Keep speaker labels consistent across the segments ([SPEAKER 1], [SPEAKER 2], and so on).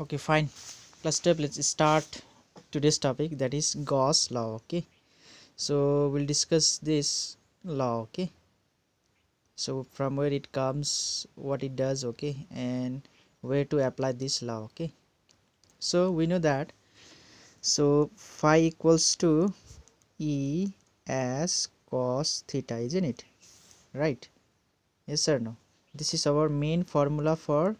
[SPEAKER 1] Okay, fine. First up, let's start today's topic, that is Gauss law. Okay, so we'll discuss this law. Okay, so from where it comes, what it does, okay, and where to apply this law. Okay, so we know that phi equals to E as cos theta, isn't it? Right? Yes or no? This is our main formula for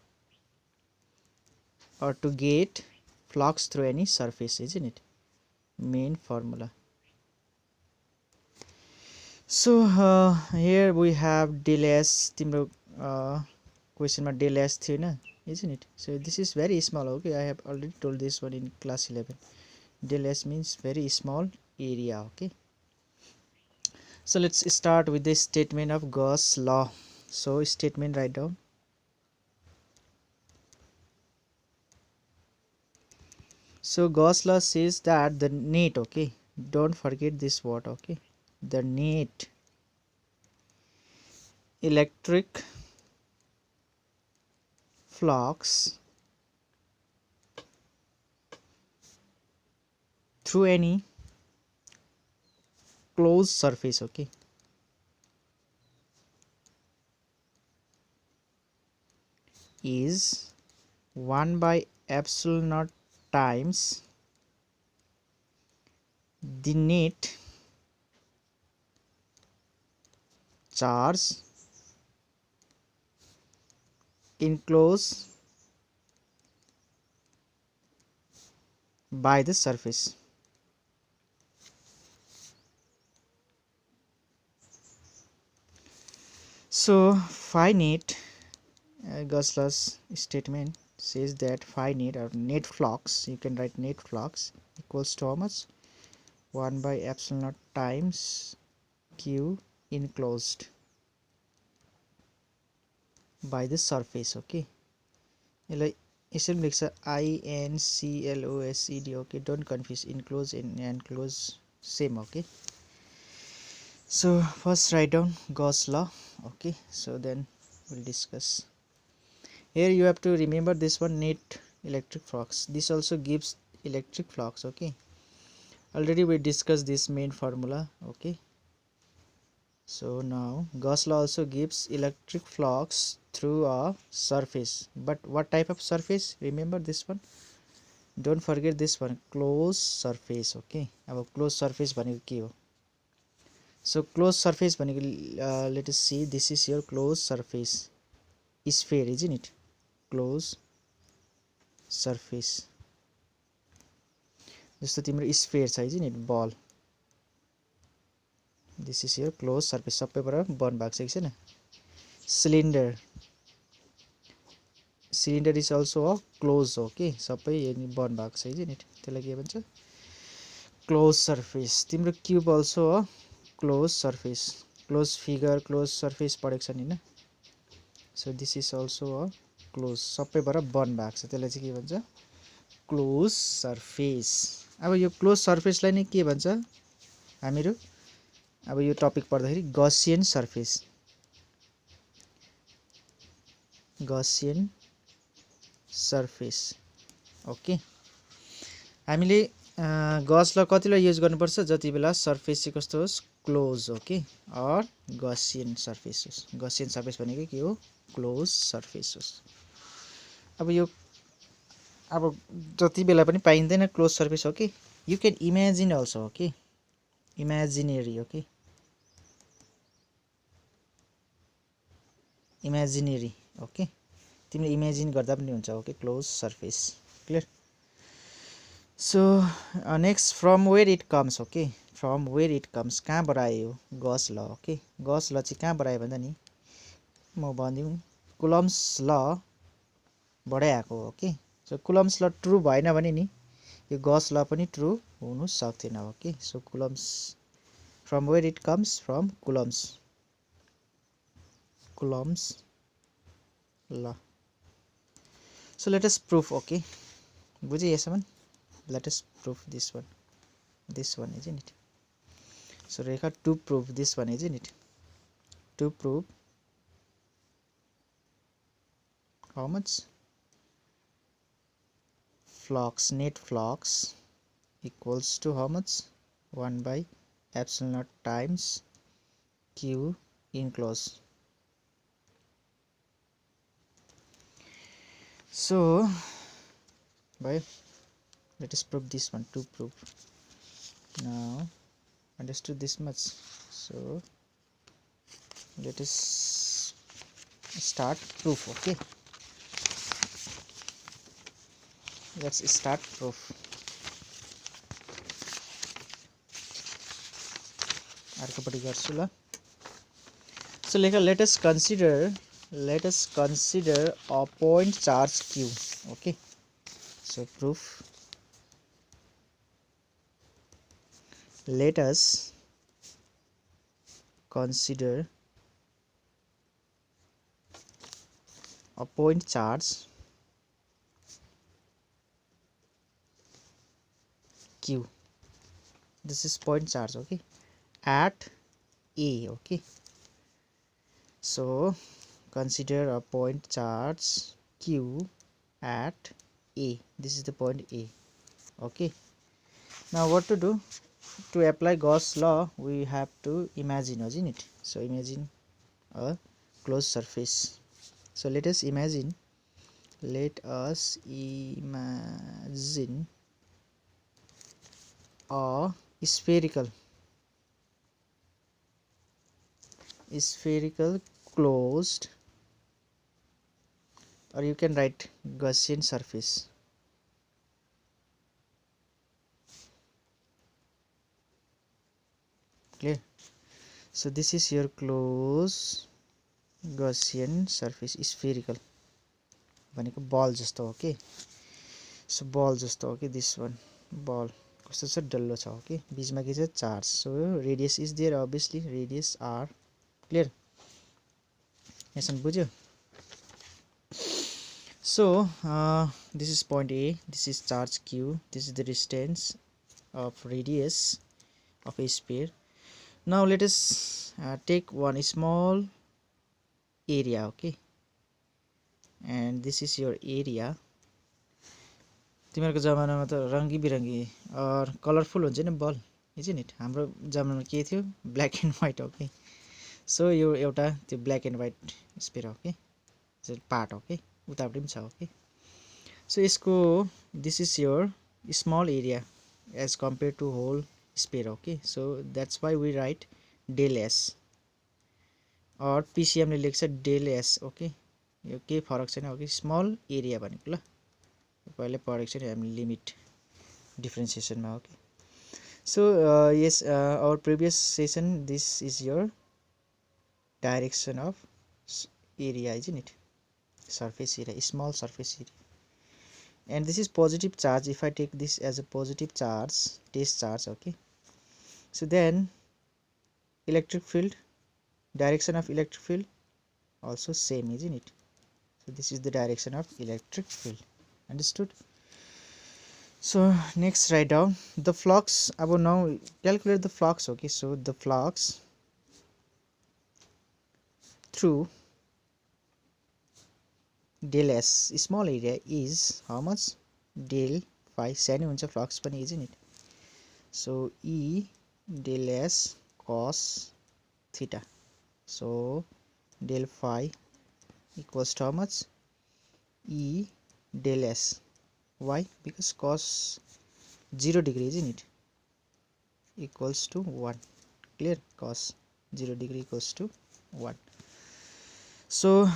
[SPEAKER 1] or to get flux through any surface, isn't it? Main formula. So here we have del s तिम्रो question मा del s थियो हैन, isn't it? So this is very small. Okay, I have already told this one in class 11. Del s means very small area. Okay, so let's start with the statement of Gauss law. So statement, write down. So Gauss law says that the net, okay, don't forget this word, okay, the net electric flux through any closed surface, okay, is 1 by epsilon naught times the net charge enclosed by the surface. So phi net, Gauss law's statement says that phi net or net flux, you can write net flux equals to how much? 1 by epsilon naught times q enclosed by the surface. Okay, यसलाई यसरी लेख्छ INCLOSED. okay, don't confuse enclose and enclose, same. Okay, so first write down Gauss law. Okay, so then we'll discuss. Here you have to remember this one, net electric flux. This also gives electric flux. Okay, already we discussed this main formula. Okay, so now Gauss law also gives electric flux through a surface, but what type of surface? Remember this one, don't forget this one, closed surface. Okay, अब closed surface भनेको के हो? So closed surface भनेको let us see, this is your closed surface, sphere, isn't it? Closed surface जस्तो तिम्रो sphere छ, isn't it? Ball, this is your closed surface, सबैबाट बन्द भएको छ कि छैन? Cylinder, cylinder is also a closed. Okay, सबै बन्द भएको छ, isn't it? त्यसलाई के भन्छ? Closed surface. तिम्रो cube also a closed surface, closed figure, closed surface पढेको छ नि हैन? So this is also a closed, सबैबाट बन्द भएको छ, त्यसलाई चाहिँ के भन्छ? Closed surface. अब यो closed surface लाई नै के भन्छ हामीहरु? अब यो टपिक पढ्दाखेरि Gaussian surface, Gaussian surface. Okay, हामीले Gauss law कतिलाई युज गर्नुपर्छ? जति बेला सर्फेस चाहिँ कस्तो होस्? क्लोज. ओके, और Gaussian surface होस्. Gaussian surface भनेको के हो? क्लोज सर्फेस होस्. अब यो अब जति बेला पनि पाइँदैन क्लोज सर्फेस. ओके, यु क्यान imagine also. Okay, imaginary. Okay, imaginary. Okay, तिमीले इमेजिन गर्दा पनि हुन्छ. Okay, close surface. Clear? So next, from where it comes. Okay, from where it comes, कहाँबाट आयो? Gauss law. Okay, Gauss law चाहिँ कहाँबाट आयो भन्दा नि म भनिदिउँ, Coulomb's law बाटै आएको. ओके, सो Coulomb's law ट्रु भएन भने नि यो Gauss law पनि ट्रु हुनु सक्दैन. Okay, so Coulomb's, from where it comes? From Coulomb's law. So let us prove. Okay, बुझे यसम्म? Let us prove this one, isn't it? So Rekha, to prove this one, isn't it? To prove how much? flux, net flux equals to how much? 1 by epsilon naught times Q enclosed. So by let us prove this one. To prove now understood this much, so let us start proof. Okay, let's start proof. अर्कोपट्टि गर्छु ल. So let us consider a point charge q. Okay, so proof, let us consider a point charge q. This is point charge, okay, at A. Okay, so consider a point charge q at A. This is the point A. Okay, now what to do? To apply Gauss law, we have to imagine, isn't it? So imagine a closed surface. So let us imagine a spherical closed, or you can write Gaussian surface. Clear? So this is your closed Gaussian surface, spherical भनेको बल जस्तो हो के. सो बल जस्तो हो के, this one बल कस्तो छ, डल्लो छ. ओके, बीचमा के छ, charge. So radius is there, obviously radius R. Clear? यसमा बुझ्यो? So this is point A, this is charge q, this is the distance of radius of a sphere. Now let us take one small area. Okay, and this is your area. तिमीहरुको जमानामा त रंगी बिरंगी और colourful हुन्छ नि बल, isn't it? हाम्रो जमानामा के थियो, black and white. Okay, so यो एउटा त्यो black and white sphere. Okay, जो पार्ट. ओके, उतापट्टि पनि छ. ओके, सो यसको this is your small area as compared to whole sphere. Okay, so that's why we write del S, और PCM ले लेख्छ डेल एस. ओके, यो के फरक छैन. ओके, स्मल एरिया भनेको ल पहिले पढेको छ नि हामी लिमिट डिफरेन्सिएसनमा. Okay, so yes our previous session, this is your direction of area, isn't it? Surface area, small surface area, and this is positive charge. If I take this as a positive charge, test charge. Okay, so then electric field, direction of electric field also same, isn't it? So this is the direction of electric field. Understood? So next, write down the flux. About now calculate the flux. Okay, so the flux through del s small area is how much? Del phi. सानो हुन्छ flux पनि, isn't it? So E del s cos theta. So del phi equals to how much? E del s. Why? Because cos 0 degree, isn't it, equals to 1. Clear? Cos 0 degree equals to 1. So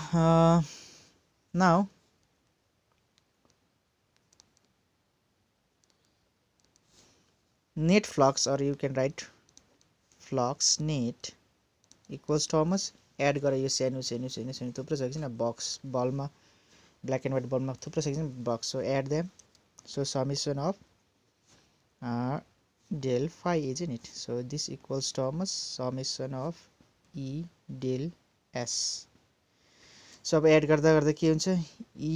[SPEAKER 1] now net flux, or you can write flux net equals to how much? Add गरे यो सानो सानो सानो सानो थुप्रो छ किन बक्स बलमा, ब्ल्याक एन्ड व्हाइट बलमा थुप्रो छ किन बक्स. So add them. So summation of del phi, isn't it? So this equals to how much? Summation of E del s. So अब एड गर्दा गर्दा के हुन्छ? E,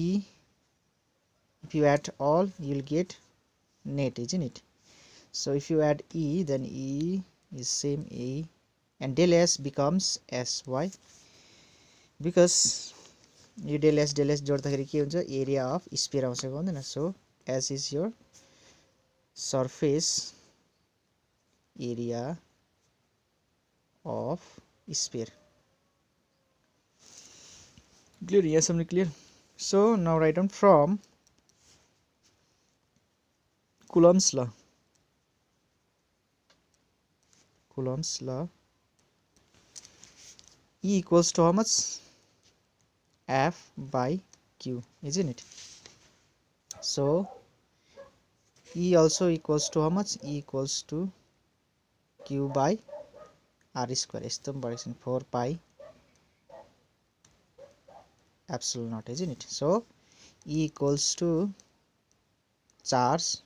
[SPEAKER 1] if you add all, you will get net, isn't it? So if you add E, then E is same A, and del s becomes s. Why? Because you del s जोड्दाखेरि के हुन्छ? Area of sphere आउँछ, भन्दैन? सो S is your surface area of sphere. Clear? Yes, something clear. So now write down from Coulomb's law. Coulomb's law, E equals to how much? F by Q, isn't it? So E also equals to how much? E equals to Q by R square. Estom direction 4 pi epsilon naught, isn't it? So E equals to charge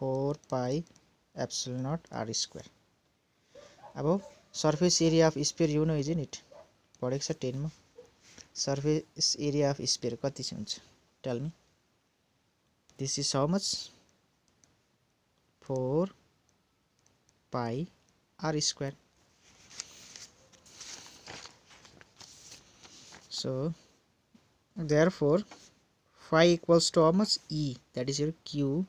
[SPEAKER 1] 4 pi epsilon naught R square. अब surface area of sphere you know, isn't it? पढेको छ 10 मा. Surface area of sphere कति छ हुन्छ? Tell me. This is how much? 4 pi R square. So therefore phi equals to how much? E, that is your Q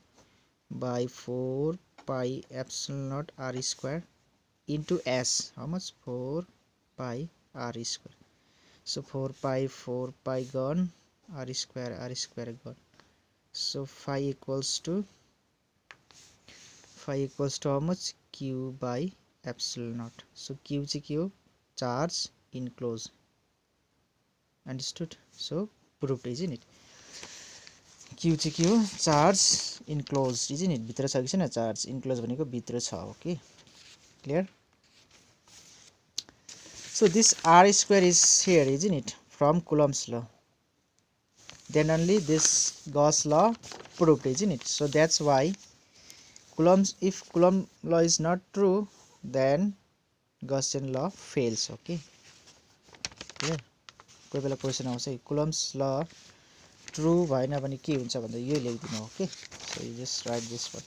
[SPEAKER 1] by 4 pi epsilon naught R square into S. How much? 4 pi R square. So 4 pi gone, R square gone. So phi equals to how much? Q by epsilon naught. So Q is Q, charge enclosed. Understood? So proved, isn't it? Q is Q, charge enclosed, isn't it? भित्र छ कि छैन charge enclosed भनेको भित्र छ. Okay, clear? So this R square is here, isn't it? From Coulomb's law. Then only this Gauss law proved, isn't it? So that's why if Coulomb law is not true, then Gaussian law fails. Okay, clear? कोही बेला question आउँछ Coulomb's law true भएन भने के हुन्छ भन्दा यो लेख्दिनु. Okay, so you just write this one.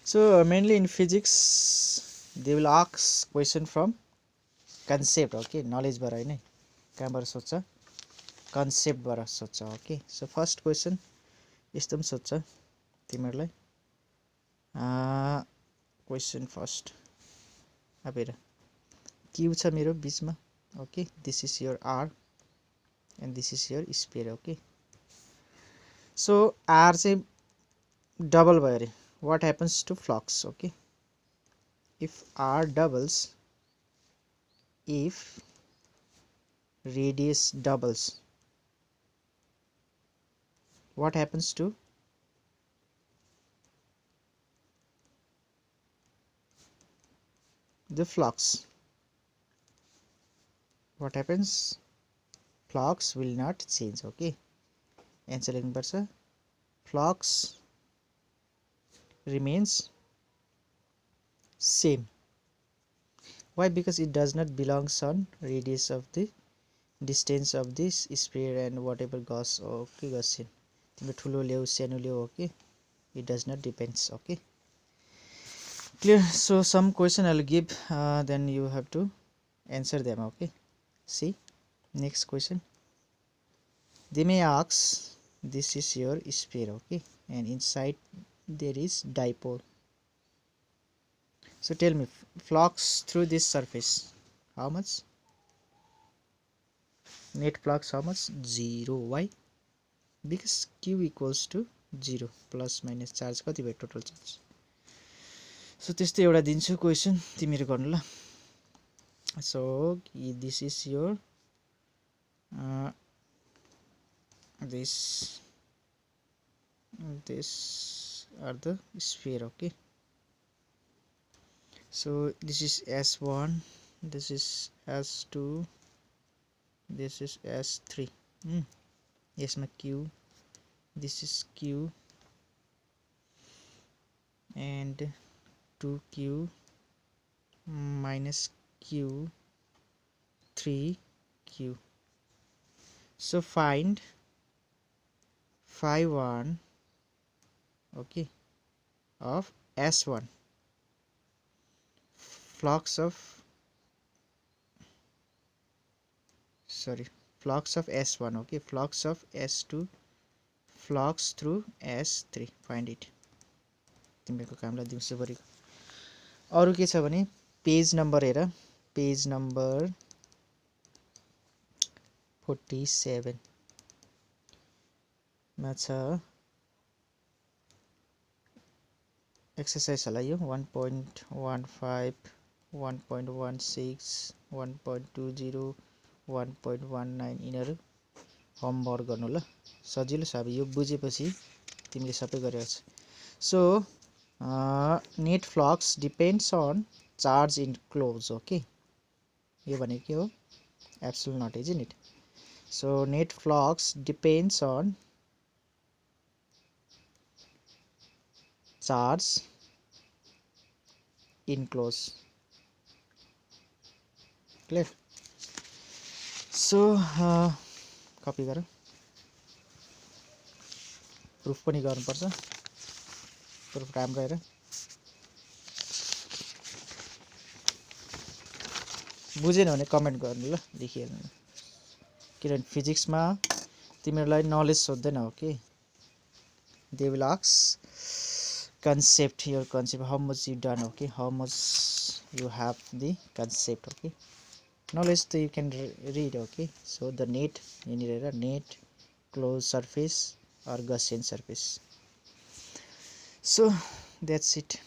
[SPEAKER 1] So mainly in physics they will ask question from concept. Okay, knowledge बाट हैन, कहाँबाट सोध्छ? concept बाट सोध्छ. Okay, so first question यस्तो पनि सोध्छ तिमीहरुलाई. Question first. अब हेर, Q छ मेरो बीचमा. Okay, this is your R and this is your sphere. Okay, so R चाहिँ double भयो अरे. What happens to flux? Okay, if R doubles, if radius doubles, what happens to the flux? What happens? Flux will not change. Okay, answer लेख्नु पर्छ. Flux remains same. Why? Because it does not belongs on radius of the distance of this sphere and whatever Gauss. Okay, Gaussian. तिम्रो ठुलो ल्याउ सानो ल्याउ. Okay, it does not depends. Okay, clear? So some question I'll give, then you have to answer them. Okay, see next question. They may ask, this is your sphere. Okay, and inside there is dipole. So tell me, flux through this surface, how much? Net flux how much? 0. Why? Because Q equals to 0. Plus minus charge कति भयो total charge. So त्यस्तै एउटा दिन्छु question, तिमीहरु गर्नु ल. So this is your this are the sphere. Okay, so this is S1, this is S2, this is S3. Yes, my Q, this is Q and 2Q minus Q 3Q. So find phi 1, okay, of S1, flux of S1. Okay, flux of S2, flux through S3 find it तिमीको कामलाई दिउँसो गरेको अरु के छ भने page number हेर page number 47 मा छ exercise होला यो 1.15 1.16 1.20 1.19 यिनीहरु होमवर्क गर्नु ल सजिलो छ अब यो बुझेपछि तिमीले सबै गरेछ सो net flux depends on charge enclosed okay यो भनेको के हो absolute not isn't it so net flux depends on charge enclosed clear so copy गर प्रुफ पनि गर्नुपर्छ प्रुफ राम्रो हेर बुझेन भने कमेन्ट गर्नु ल लेखिहाल्नु किनभने फिजिक्समा तिमीहरुलाई नलेज सोध्दैन हो के they will ask concept your concept how much you done okay how much you have the concept okay knowledge so you can read okay so the net net closed surface or Gaussian surface so that's it